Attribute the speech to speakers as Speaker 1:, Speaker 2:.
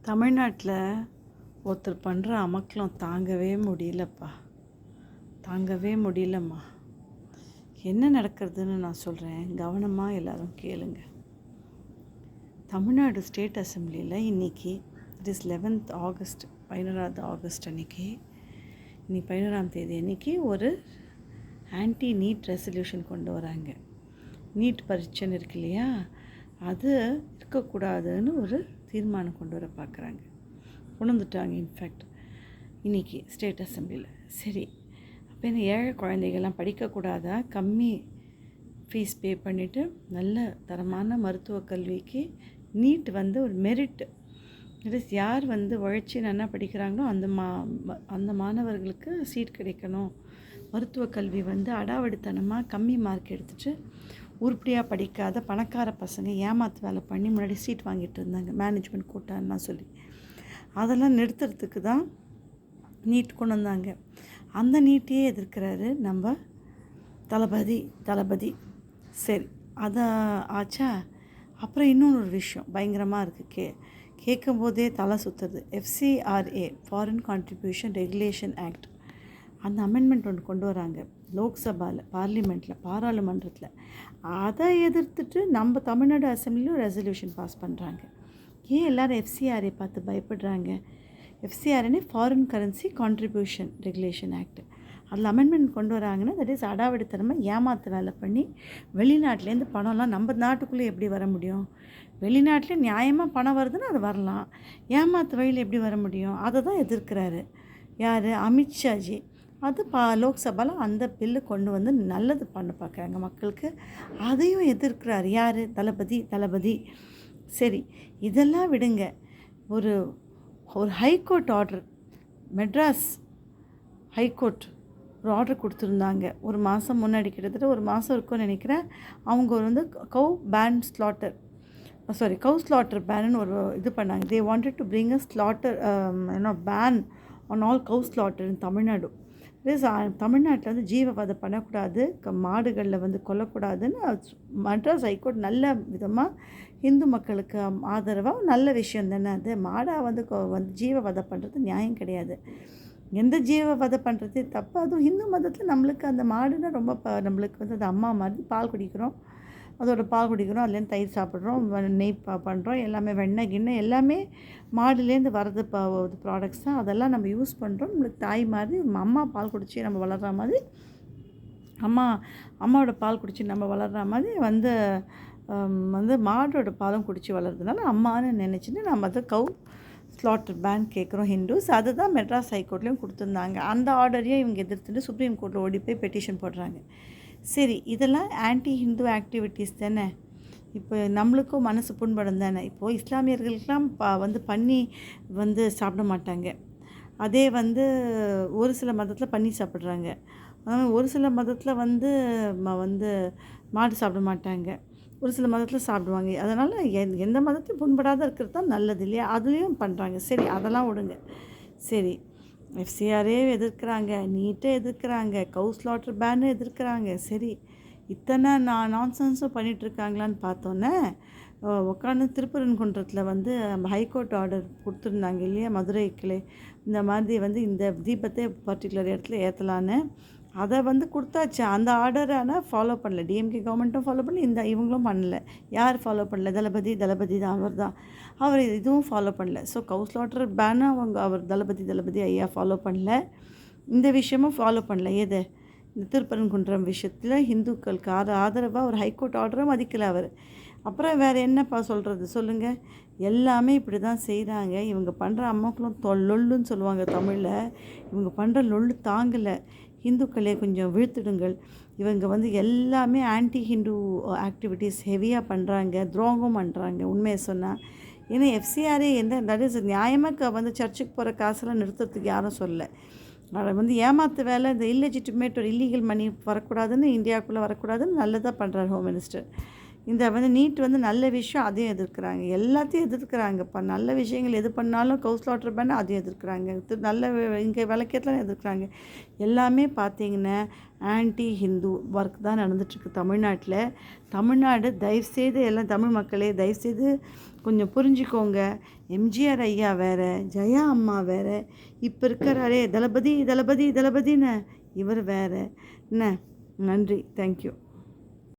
Speaker 1: தமிழ்நாட்டில் ஒருத்தர் பண்ணுற அமக்கலம் தாங்கவே முடியலப்பா. தாங்கவே முடியலம்மா. என்ன நடக்கிறதுன்னு நான் சொல்கிறேன், கவனமாக எல்லோரும் கேளுங்க. தமிழ்நாடு ஸ்டேட் அசம்பிளியில் இன்றைக்கி இட் இஸ் 11th ஆகஸ்ட், 11வது ஆகஸ்ட் அன்றைக்கி, இன்னைக்கு 11ஆம் தேதி அன்றைக்கி ஒரு ஆன்டி நீட் ரெசல்யூஷன் கொண்டு வராங்க. நீட் பரீட்சைன்னு இருக்கு இல்லையா, அது இருக்கக்கூடாதுன்னு ஒரு தீர்மானம் கொண்டு வர பார்க்குறாங்க. கொண்டு வந்துட்டாங்க இன்ஃபேக்ட் இன்றைக்கி ஸ்டேட் அசம்பிளியில். சரி, அப்போ என்ன ஏழை குழந்தைகள்லாம் படிக்கக்கூடாதா? கம்மி ஃபீஸ் பே பண்ணிவிட்டு நல்ல தரமான மருத்துவ கல்விக்கு நீட் ஒரு மெரிட். இட் இஸ் யார் உழைச்சி நல்லா படிக்கிறாங்களோ அந்த மாணவர்களுக்கு சீட் கிடைக்கணும். மருத்துவ கல்வி அடாவடித்தனமாக கம்மி மார்க் எடுத்துகிட்டு உருப்படியாக படிக்காத பணக்கார பசங்க ஏமாத்து வேலை பண்ணி முன்னாடி சீட் வாங்கிட்டு இருந்தாங்க, மேனேஜ்மெண்ட் கோட்டான்னா சொல்லி. அதெல்லாம் நிறுத்துறதுக்கு தான் நீட் கொண்டு வந்தாங்க. அந்த நீட்டையே எதிர்க்கிறாரு நம்ம தளபதி. சரி, அதை ஆச்சா. அப்புறம் இன்னொன்று விஷயம் பயங்கரமாக இருக்குது, கேட்கும்போதே தலை சுற்றுறது. FCRA, foreign contribution regulation act, அந்த அமெண்ட்மெண்ட் ஒன்று கொண்டு வராங்க லோக்சபாவில், பாராளுமன்றத்தில். அதை எதிர்த்துட்டு நம்ம தமிழ்நாடு அசம்பிளியும் ரெசல்யூஷன் பாஸ் பண்ணுறாங்க. ஏன் எல்லோரும் FCRA பார்த்து பயப்படுறாங்க? FCRA foreign currency contribution regulation act, அதில் அமெண்ட்மெண்ட் கொண்டு வராங்கன்னா தட் இஸ் அடாவடித்தனமாக ஏமாத்து வேலை பண்ணி வெளிநாட்டிலேருந்து பணம்லாம் நம்ம நாட்டுக்குள்ளே எப்படி வர முடியும்? வெளிநாட்டிலே நியாயமாக பணம் வருதுன்னு அது வரலாம், ஏமாத்து வழியில் எப்படி வர முடியும்? அதை தான் எதிர்க்கிறாரு யார்? அமித்ஷாஜி. அது லோக்சபாவில் அந்த பில்லு கொண்டு நல்லது பண்ண பார்க்குறாங்க மக்களுக்கு. அதையும் எதிர்க்கிறார் யார்? தளபதி. சரி, இதெல்லாம் விடுங்க. ஒரு ஹைகோர்ட் ஆர்டர், மெட்ராஸ் ஹைகோர்ட் ஒரு ஆர்டர் கொடுத்துருந்தாங்க ஒரு மாதம் முன்னாடி, கிட்டத்தட்ட ஒரு மாதம் இருக்கும்னு நினைக்கிறேன். அவங்க கவ் ஸ்லாட்டர் பேனுன்னு ஒரு இது பண்ணாங்க. They wanted to bring a slaughter ban on all cow slaughter in Tamil Nadu. தமிழ்நாட்டில் ஜீவவதை பண்ணக்கூடாது, மாடுகளில் கொல்லக்கூடாதுன்னு மெட்ராஸ் ஹைகோர்ட் நல்ல விதமாக இந்து மக்களுக்கு ஆதரவாக நல்ல விஷயம் தானே அது. மாடாக ஜீவவதை பண்ணுறது நியாயம் கிடையாது. எந்த ஜீவவதை பண்ணுறது தப்பு. அதுவும் இந்து மதத்தில் நம்மளுக்கு அந்த மாடுன்னா ரொம்ப நம்மளுக்கு அது அம்மா மாதிரி. பால் குடிக்கிறோம், அதோட பால் குடிக்கிறோம், அதுலேருந்து தயிர் சாப்பிட்றோம், நெய் பண்ணுறோம், எல்லாமே வெண்ணெய் எல்லாமே மாடுலேருந்து வர்றது ப்ராடக்ட்ஸ் தான். அதெல்லாம் நம்ம யூஸ் பண்ணுறோம். நம்மளுக்கு தாய் மாதிரி அம்மா பால் குடித்து நம்ம வளர்கிற மாதிரி, அம்மாவோட பால் குடித்து நம்ம வளர்கிற மாதிரி மாடோட பாலும் குடித்து வளர்றதுனால அம்மான்னு நினச்சிட்டு நம்ம அதை கவ் ஸ்லாட்டர் பேன் கேட்குறோம் ஹிந்துஸ். அதுதான் மெட்ராஸ் ஹைகோர்ட்லேயும் கொடுத்துருந்தாங்க. அந்த ஆர்டரையும் இவங்க எதிர்த்துட்டு சுப்ரீம் கோர்ட்டில் ஓடி போய் பெட்டிஷன் போடுறாங்க. சரி, இதெல்லாம் ஆன்டி ஹிந்து ஆக்டிவிட்டீஸ் தானே. இப்போ நம்மளுக்கும் மனசு புண்படும் தானே. இப்போது இஸ்லாமியர்களுக்கெல்லாம் பண்ணி சாப்பிட மாட்டாங்க. அதே ஒரு சில மதத்தில் பண்ணி சாப்பிட்றாங்க. ஒரு சில மதத்தில் மாடு சாப்பிட மாட்டாங்க, ஒரு சில மதத்தில் சாப்பிடுவாங்க. அதனால் எந்த மதத்தையும் புண்படாத இருக்கிறது தான் நல்லது இல்லையா? அதுலேயும் பண்ணுறாங்க. சரி, அதெல்லாம் விடுங்க. சரி, FCRA எதிர்க்கிறாங்க, நீட்டை எதிர்க்கிறாங்க, கவ் ஸ்லாட்டர் பேனு எதிர்க்கிறாங்க. சரி, இத்தனை நான்சென்ஸும் பண்ணிகிட்ருக்காங்களான்னு பார்த்தோன்னே உட்காந்து திருப்பரங்குன்றத்தில் ஹைகோர்ட் ஆர்டர் கொடுத்துருந்தாங்க இல்லையா, மதுரை கிளை இந்த மாதிரி இந்த தீபத்தை பர்டிகுலர் இடத்துல ஏற்றலான்னு. அதை கொடுத்தாச்சு. அந்த ஆர்டரை ஆனால் ஃபாலோ பண்ணல. டிஎம்கே கவர்மெண்ட்டும் ஃபாலோ பண்ணல, இவங்களும் பண்ணல. யார் ஃபாலோ பண்ணல? தளபதி தான். அவர் இதுவும் ஃபாலோ பண்ணல. ஸோ கவ் ஸ்லாட்டர் பேனை அவர் தளபதி ஐயா ஃபாலோ பண்ணல. இந்த விஷயமும் ஃபாலோ பண்ணல. எது? இந்த திருப்பரங்குன்றம் விஷயத்தில் ஹிந்துக்களுக்கு ஆதரவாக ஒரு ஹைகோர்ட் ஆர்டரும் மதிக்கலை அவர். அப்புறம் வேறு என்னப்பா சொல்கிறது சொல்லுங்கள்? எல்லாமே இப்படி தான் செய்கிறாங்க. இவங்க பண்ணுற அம்மாக்களும் லொல்லுன்னு சொல்லுவாங்க தமிழில். இவங்க பண்ணுற லொல்லு தாங்கலை. ஹிந்துக்களே கொஞ்சம் வீழ்த்திடுங்கள். இவங்க எல்லாமே ஆன்டி ஹிந்து ஆக்டிவிட்டீஸ் ஹெவியாக பண்ணுறாங்க, துரோகம் பண்ணுறாங்க உண்மையை சொன்னால். ஏன்னா FCRA தட் இஸ் நியாயமாக சர்ச்சுக்கு போகிற காசெல்லாம் நிறுத்துறதுக்கு யாரும் சொல்லலை. அதை ஏமாத்து வேலை, இந்த இல்லெஜிட்டிமேட் ஒரு இல்லீகல் மணி வரக்கூடாதுன்னு, இந்தியாவுக்குள்ளே வரக்கூடாதுன்னு நல்லதாக பண்ணுறாரு ஹோம் மினிஸ்டர். இந்த நீட் நல்ல விஷயம், அதையும் எதிர்க்கிறாங்க. எல்லாத்தையும் எதிர்க்கிறாங்க. இப்போ நல்ல விஷயங்கள் எது பண்ணாலும் ஸ்லாட்டர் பேன் அதையும் எதிர்க்கிறாங்க. நல்ல இங்கே விளக்கேற்றலாம் எதிர்க்கிறாங்க. எல்லாமே பார்த்தீங்கன்னா ஆன்டி ஹிந்து ஒர்க் தான் நடந்துகிட்ருக்கு தமிழ்நாட்டில். தமிழ்நாடு தயவுசெய்து எல்லாம் தமிழ் மக்களே தயவுசெய்து கொஞ்சம் புரிஞ்சுக்கோங்க. எம்ஜிஆர் ஐயா வேறு, ஜெயா அம்மா வேறு, இப்போ இருக்கிறாரே தளபதி தளபதி தளபதின்னு இவர் வேறு என்ன. நன்றி. தேங்க்யூ.